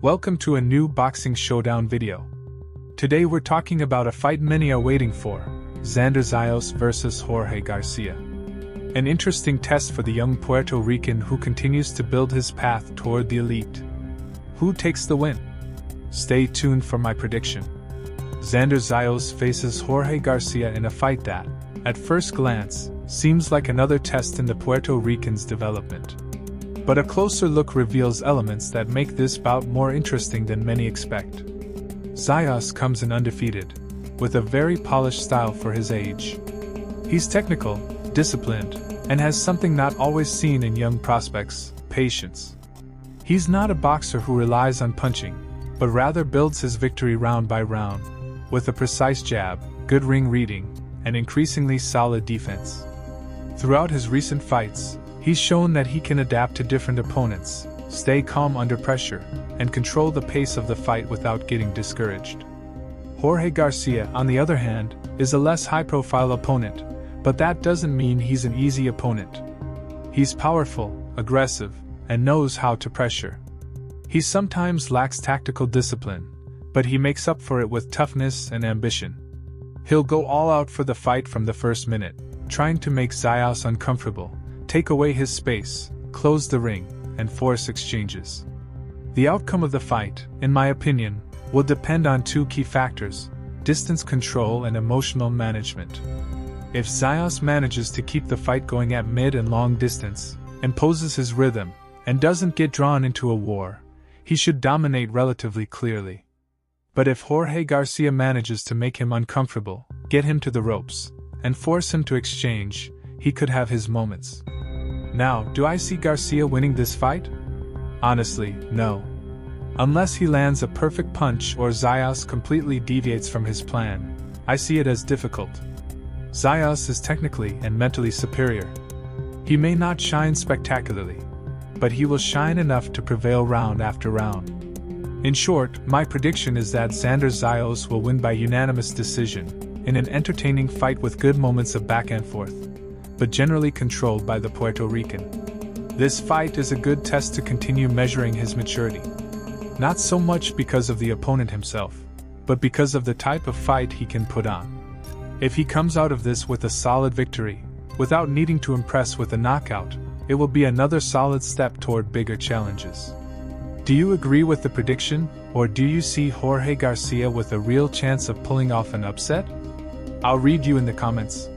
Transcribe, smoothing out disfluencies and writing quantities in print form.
Welcome to a new boxing showdown video. Today we're talking about a fight many are waiting for, Xander Zayas versus Jorge Garcia. An interesting test for the young Puerto Rican who continues to build his path toward the elite. Who takes the win? Stay tuned for my prediction. Xander Zayas faces Jorge Garcia in a fight that, at first glance, seems like another test in the Puerto Rican's development. But a closer look reveals elements that make this bout more interesting than many expect. Zayas comes in undefeated, with a very polished style for his age. He's technical, disciplined, and has something not always seen in young prospects: patience. He's not a boxer who relies on punching, but rather builds his victory round by round, with a precise jab, good ring reading, and increasingly solid defense. Throughout his recent fights, he's shown that he can adapt to different opponents, stay calm under pressure, and control the pace of the fight without getting discouraged. Jorge Garcia, on the other hand, is a less high-profile opponent, but that doesn't mean he's an easy opponent. He's powerful, aggressive, and knows how to pressure. He sometimes lacks tactical discipline, but he makes up for it with toughness and ambition. He'll go all out for the fight from the first minute, trying to make Zayas uncomfortable, take away his space, close the ring, and force exchanges. The outcome of the fight, in my opinion, will depend on two key factors: distance control and emotional management. If Zayas manages to keep the fight going at mid and long distance, imposes his rhythm, and doesn't get drawn into a war, he should dominate relatively clearly. But if Jorge Garcia manages to make him uncomfortable, get him to the ropes, and force him to exchange, he could have his moments. Now, do I see Garcia winning this fight? Honestly, no. Unless he lands a perfect punch or Zayas completely deviates from his plan, I see it as difficult. Zayas is technically and mentally superior. He may not shine spectacularly, but he will shine enough to prevail round after round. In short, my prediction is that Xander Zayas will win by unanimous decision, in an entertaining fight with good moments of back and forth, but generally controlled by the Puerto Rican. This fight is a good test to continue measuring his maturity. Not so much because of the opponent himself, but because of the type of fight he can put on. If he comes out of this with a solid victory, without needing to impress with a knockout, it will be another solid step toward bigger challenges. Do you agree with the prediction, or do you see Jorge Garcia with a real chance of pulling off an upset? I'll read you in the comments.